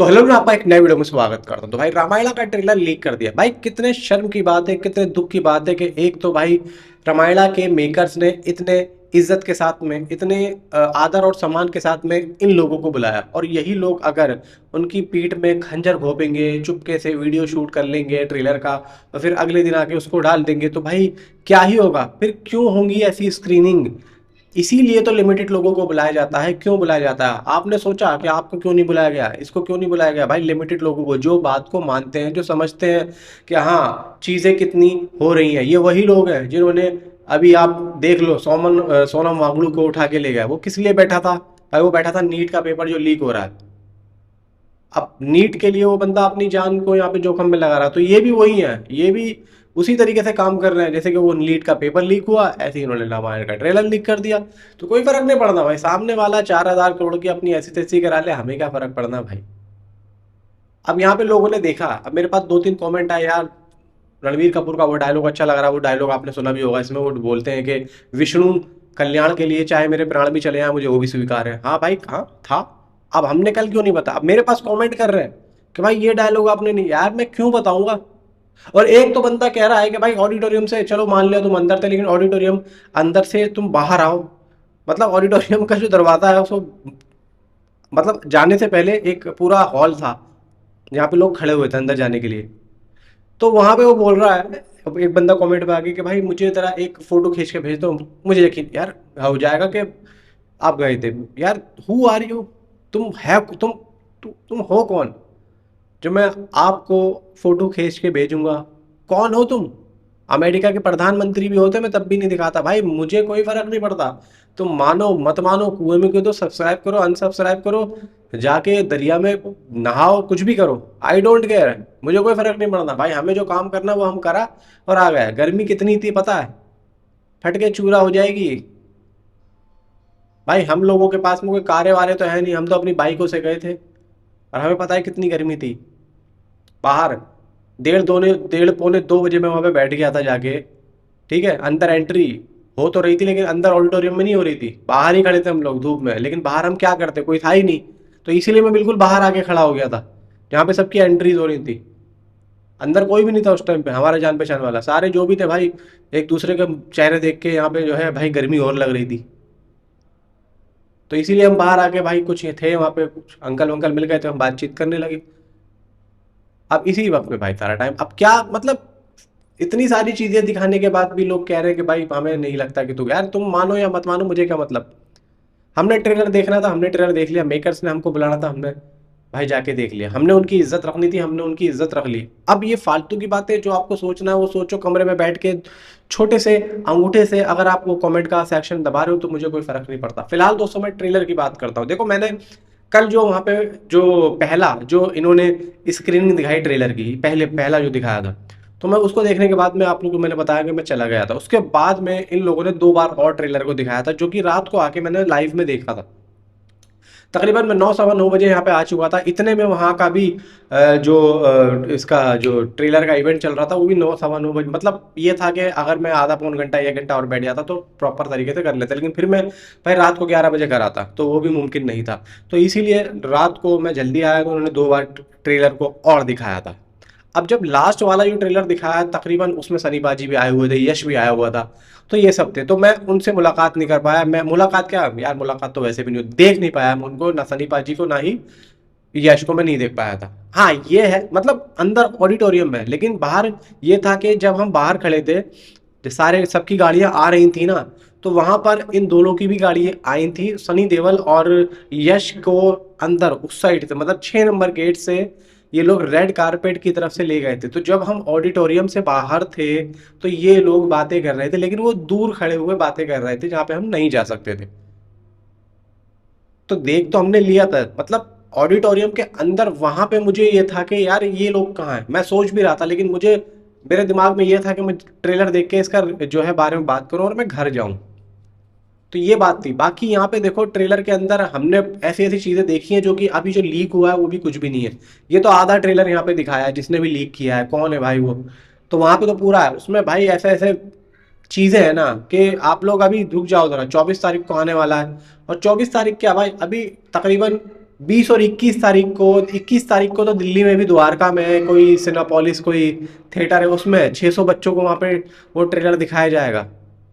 तो हेलो मैं आपका एक नए वीडियो में स्वागत करता हूं। तो भाई रामायणा का ट्रेलर लीक कर दिया भाई। कितने शर्म की बात है, कितने दुख की बात है कि एक तो भाई रामायणा के मेकर्स ने इतने इज्जत के साथ में, इतने आदर और सम्मान के साथ में इन लोगों को बुलाया, और यही लोग अगर उनकी पीठ में खंजर घोंपेंगे, चुपके से वीडियो शूट कर लेंगे ट्रेलर का और फिर अगले दिन आके उसको डाल देंगे, तो भाई क्या ही होगा फिर। क्यों होंगी ऐसी स्क्रीनिंग? इसीलिए तो लिमिटेड लोगों को बुलाया जाता है। क्यों बुलाया जाता है? आपने सोचा कि आपको क्यों नहीं बुलाया गया, इसको क्यों नहीं बुलाया गया? भाई लिमिटेड लोगों को, जो बात को मानते हैं, जो समझते हैं कि हाँ चीज़ें कितनी हो रही हैं। ये वही लोग हैं जिन्होंने, अभी आप देख लो, सोनम वांगड़ू को उठा के ले गया। वो किस लिए बैठा था भाई? वो बैठा था नीट का पेपर जो लीक हो रहा है। अब नीट के लिए वो बंदा अपनी जान को यहाँ पे जोखिम में लगा रहा है। तो ये भी वही है, ये भी उसी तरीके से काम कर रहे हैं जैसे कि वो नीट का पेपर लीक हुआ, ऐसे ही इन्होंने रामायण का ट्रेलर लीक कर दिया। तो कोई फर्क नहीं पड़ता भाई, सामने वाला 4,000 करोड़ की अपनी ऐसी तैसी करा ले, हमें क्या फर्क पड़ना भाई। अब यहाँ पे लोगों ने देखा, अब मेरे पास 2-3 कमेंट आए यार, रणवीर कपूर का वो डायलॉग अच्छा लग रहा है। वो डायलॉग आपने सुना भी होगा, इसमें वो बोलते हैं कि विष्णु कल्याण के लिए चाहे मेरे प्राण भी चले जाएं मुझे वो भी स्वीकार है। हाँ भाई, हाँ था। अब हमने कल क्यों नहीं बता? अब मेरे पास कमेंट कर रहे हैं कि भाई ये डायलॉग आपने नहीं। यार मैं क्यों बताऊंगा? और एक तो बंदा कह रहा है कि भाई ऑडिटोरियम से, चलो मान लिया तुम अंदर थे, लेकिन ऑडिटोरियम अंदर से तुम बाहर आओ। मतलब ऑडिटोरियम का जो दरवाजा है उसको, मतलब जाने से पहले एक पूरा हॉल था जहाँ पे लोग खड़े हुए थे अंदर जाने के लिए। तो वहां पे वो बोल रहा है, अब एक बंदा कमेंट में आके कि भाई मुझे तेरा एक फोटो खींच के भेज दो, मुझे यकीन यार हो जाएगा कि आप गए थे। यार हु आर यू? तुम है तुम हो कौन जो मैं आपको फोटो खींच के भेजूंगा? कौन हो तुम? अमेरिका के प्रधानमंत्री भी होते मैं तब भी नहीं दिखाता भाई, मुझे कोई फर्क नहीं पड़ता। तुम मानो मत मानो, कुएं में कूदो, सब्सक्राइब करो, अनसब्सक्राइब करो, जाके दरिया में नहाओ, कुछ भी करो, आई डोंट केयर। मुझे कोई फर्क नहीं पड़ता भाई। हमें जो काम करना वो हम करा और आ गया। गर्मी कितनी थी पता है? फट के चूरा हो जाएगी भाई। हम लोगों के पास में कोई कारे वारे तो है नहीं, हम तो अपनी बाइकों से गए थे और हमें पता है कितनी गर्मी थी बाहर। 1:30 1:45 2 बजे मैं वहां पे बैठ गया था जाके। ठीक है, अंदर एंट्री हो तो रही थी लेकिन अंदर ऑडिटोरियम में नहीं हो रही थी, बाहर ही खड़े थे हम लोग धूप में। लेकिन बाहर हम क्या करते, कोई था ही नहीं। तो इसीलिए मैं बिल्कुल बाहर आके खड़ा हो गया था जहाँ पे सबकी एंट्रीज हो रही थी। अंदर कोई भी नहीं था उस टाइम पे हमारा जान पहचान वाला। सारे जो भी थे भाई, एक दूसरे के चेहरे देख के यहाँ पे जो है भाई गर्मी और लग रही थी। तो इसीलिए हम बाहर आके भाई, कुछ ये थे वहाँ पे, कुछ अंकल वंकल मिल गए थे, हम बातचीत करने लगे। अब इसी वक्त में भाई सारा टाइम, अब क्या मतलब, इतनी सारी चीजें दिखाने के बाद भी लोग कह रहे हैं कि भाई हमें नहीं लगता कि तू, यार तुम मानो या मत मानो मुझे क्या मतलब। हमने ट्रेलर देखना था, हमने ट्रेलर देख लिया। मेकर्स ने हमको बुलाना था, हमने भाई जाके देख लिया। हमने उनकी इज्जत रखनी थी, हमने उनकी इज्जत रख ली। अब ये फालतू की बातें जो आपको सोचना है वो सोचो कमरे में बैठ के, छोटे से अंगूठे से अगर आप वो कमेंट का सेक्शन दबा रहे हो तो मुझे कोई फर्क नहीं पड़ता। फिलहाल दोस्तों मैं ट्रेलर की बात करता हूँ। देखो मैंने कल जो वहाँ पे, जो पहला जो इन्होंने स्क्रीनिंग दिखाई ट्रेलर की, पहले पहला जो दिखाया था, तो मैं उसको देखने के बाद में आप लोगों को मैंने बताया कि मैं चला गया था। उसके बाद में इन लोगों ने 2 बार और ट्रेलर को दिखाया था, जो कि रात को आके मैंने लाइव में देखा था। तकरीबन मैं 9 सवा 9 बजे यहाँ पे आ चुका था। इतने में वहाँ का भी इसका जो ट्रेलर का इवेंट चल रहा था वो भी 9 सवा 9 बजे। मतलब ये था कि अगर मैं आधा पौन घंटा 1 घंटा और बैठ जाता तो प्रॉपर तरीके से कर लेता, लेकिन फिर मैं भाई रात को 11 बजे घर आता तो वो भी मुमकिन नहीं था। तो इसीलिए रात को मैं जल्दी आया, तो उन्होंने 2 बार ट्रेलर को और दिखाया था। अब जब लास्ट वाला जो ट्रेलर दिखाया तकरीबन उसमें सनी पाजी भी आए हुए थे, यश भी आया हुआ था, तो ये सब थे। तो मैं उनसे मुलाकात नहीं कर पाया। मैं मुलाकात क्या यार, मुलाकात तो वैसे भी नहीं, देख नहीं पाया मैं उनको, ना सनी पाजी को ना ही यश को मैं नहीं देख पाया था। हाँ ये है, मतलब अंदर ऑडिटोरियम में, लेकिन बाहर ये था कि जब हम बाहर खड़े थे, जो सारे सबकी गाड़ियां आ रही थी ना, तो वहां पर इन दोनों की भी गाड़ियां आई थी, सनी देओल और यश को अंदर उस साइड से, मतलब 6 नंबर गेट से ये लोग रेड कारपेट की तरफ से ले गए थे। तो जब हम ऑडिटोरियम से बाहर थे तो ये लोग बातें कर रहे थे, लेकिन वो दूर खड़े हुए बातें कर रहे थे जहां पे हम नहीं जा सकते थे। तो देख तो हमने लिया था, मतलब ऑडिटोरियम के अंदर वहां पे मुझे ये था कि यार ये लोग कहाँ हैं। मैं सोच भी रहा था, लेकिन मुझे, मेरे दिमाग में ये था कि मैं ट्रेलर देख के इसका जो है बारे में बात करूं और मैं घर जाऊं। तो ये बात थी। बाकी यहाँ पे देखो ट्रेलर के अंदर हमने ऐसी ऐसी चीजें देखी हैं जो कि अभी जो लीक हुआ है वो भी कुछ भी नहीं है। ये तो आधा ट्रेलर यहाँ पे दिखाया है, जिसने भी लीक किया है कौन है भाई वो। तो वहां पे तो पूरा है, उसमें भाई ऐसे ऐसे चीजें हैं ना कि आप लोग अभी रुक जाओ जरा। 24 तारीख को आने वाला है, और 24 तारीख क्या भाई, अभी तकरीबन 21 तारीख को तो दिल्ली में भी द्वारका में कोई सिनेपोलिस कोई थिएटर है, उसमें 600 बच्चों को वहाँ पे वो ट्रेलर दिखाया जाएगा।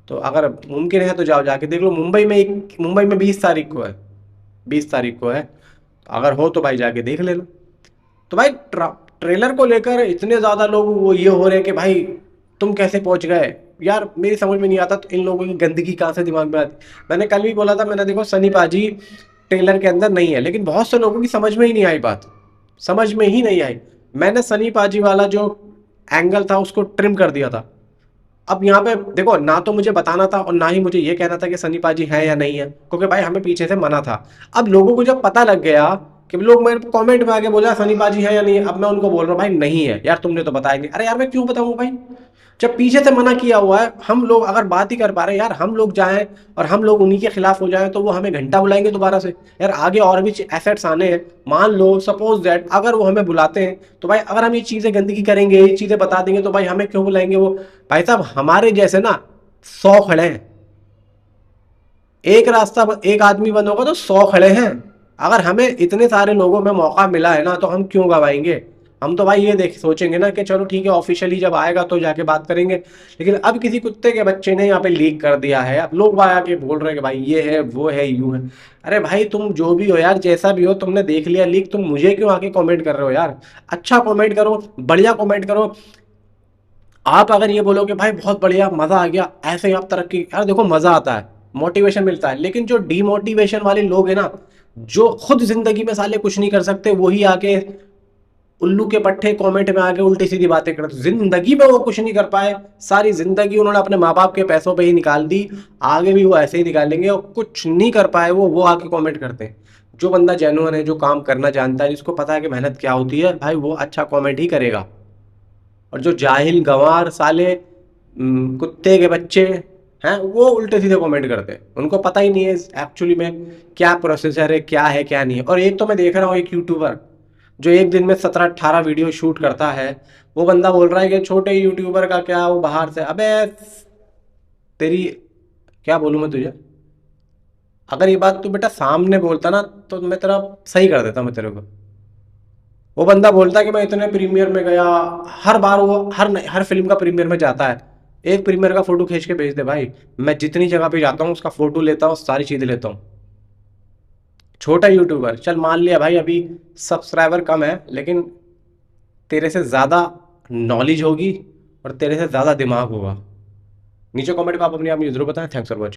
तो अगर मुमकिन है तो जाओ जाके देख लो। मुंबई में 20 तारीख को है, 20 तारीख को है। अगर हो तो भाई जाके देख लेना। तो भाई ट्रेलर को लेकर इतने ज़्यादा लोग वो ये हो रहे हैं कि भाई तुम कैसे पहुंच गए। यार मेरी समझ में नहीं आता तो इन लोगों की गंदगी कहाँ से दिमाग में आती। मैंने कल भी बोला था, मैंने देखो सनी पाजी ट्रेलर के अंदर नहीं है, लेकिन बहुत से लोगों की समझ में ही नहीं आई बात, समझ में ही नहीं आई। मैंने सनी पाजी वाला जो एंगल था उसको ट्रिम कर दिया था। अब यहाँ पे देखो, ना तो मुझे बताना था और ना ही मुझे ये कहना था कि सनी पाजी है या नहीं है, क्योंकि भाई हमें पीछे से मना था। अब लोगों को जब पता लग गया कि लोग मेरे कमेंट में आके बोला सनी पाजी है या नहीं है, अब मैं उनको बोल रहा हूँ भाई नहीं है यार, तुमने तो बताया नहीं। अरे यार मैं क्यों बताऊँ भाई, जब पीछे से मना किया हुआ है। हम लोग अगर बात ही कर पा रहे हैं यार, हम लोग जाएं और हम लोग उन्हीं के खिलाफ हो जाएं तो वो हमें घंटा बुलाएंगे दोबारा से। यार आगे और भी एसेट्स आने हैं, मान लो सपोज दैट अगर वो हमें बुलाते हैं तो भाई अगर हम ये चीज़ें गंदगी करेंगे, ये चीज़ें बता देंगे तो भाई हमें क्यों बुलाएंगे वो। भाई साहब हमारे जैसे ना 100 खड़े हैं, एक आदमी बंद होगा तो 100 खड़े हैं। अगर हमें इतने सारे लोगों में मौका मिला है ना तो हम क्यों गवाएंगे। हम तो भाई ये देख सोचेंगे ना कि चलो ठीक है ऑफिशियली जब आएगा तो जाके बात करेंगे। लेकिन अब किसी कुत्ते के बच्चे ने यहाँ पे लीक कर दिया है, अब लोग वहाँ आके बोल रहे हैं कि भाई ये है वो है यूं है। अरे भाई तुम जो भी हो यार, जैसा भी हो, तुमने देख लिया लीक, तुम मुझे क्यों आके कमेंट कर रहे हो यार। अच्छा कमेंट करो, बढ़िया कमेंट करो। आप अगर ये बोलो कि भाई बहुत बढ़िया मजा आ गया, ऐसे ही आप तरक्की, यार देखो मजा आता है, मोटिवेशन मिलता है। लेकिन जो डीमोटिवेशन वाले लोग हैं ना, जो खुद जिंदगी में साले कुछ नहीं कर सकते, वही आके उल्लू के पट्टे कमेंट में आके उल्टी सीधी बातें करते। जिंदगी में वो कुछ नहीं कर पाए, सारी जिंदगी उन्होंने अपने माँ बाप के पैसों पे ही निकाल दी, आगे भी वो ऐसे ही निकालेंगे। और कुछ नहीं कर पाए वो आके कमेंट करते हैं। जो बंदा जेन्युइन है, जो काम करना जानता है, जिसको पता है कि मेहनत क्या होती है, भाई वो अच्छा कमेंट ही करेगा। और जो जाहिल गंवार साले कुत्ते के बच्चे हैं, वो उल्टे सीधे कमेंट करते हैं, उनको पता ही नहीं है एक्चुअली में क्या प्रोसेसर है, क्या है क्या नहीं है। और एक तो मैं देख रहा हूँ एक यूट्यूबर जो एक दिन में 17-18 वीडियो शूट करता है, वो बंदा बोल रहा है कि छोटे यूट्यूबर का क्या, वो बाहर से। अबे तेरी क्या बोलूँ मैं तुझे, अगर ये बात तू बेटा सामने बोलता ना तो मैं तेरा सही कर देता मैं तेरे को। वो बंदा बोलता है कि मैं इतने प्रीमियर में गया, हर बार वो हर फिल्म का प्रीमियर में जाता है। एक प्रीमियर का फोटो खींच के भेज दे भाई, मैं जितनी जगह पे जाता हूँ उसका फोटो लेता हूँ, सारी चीजें लेता हूँ। छोटा यूट्यूबर, चल मान लिया भाई अभी सब्सक्राइबर कम है, लेकिन तेरे से ज्यादा नॉलेज होगी और तेरे से ज्यादा दिमाग होगा। नीचे कमेंट में आप अपनी आप मुझे जरूर बताएं। Thanks for watching.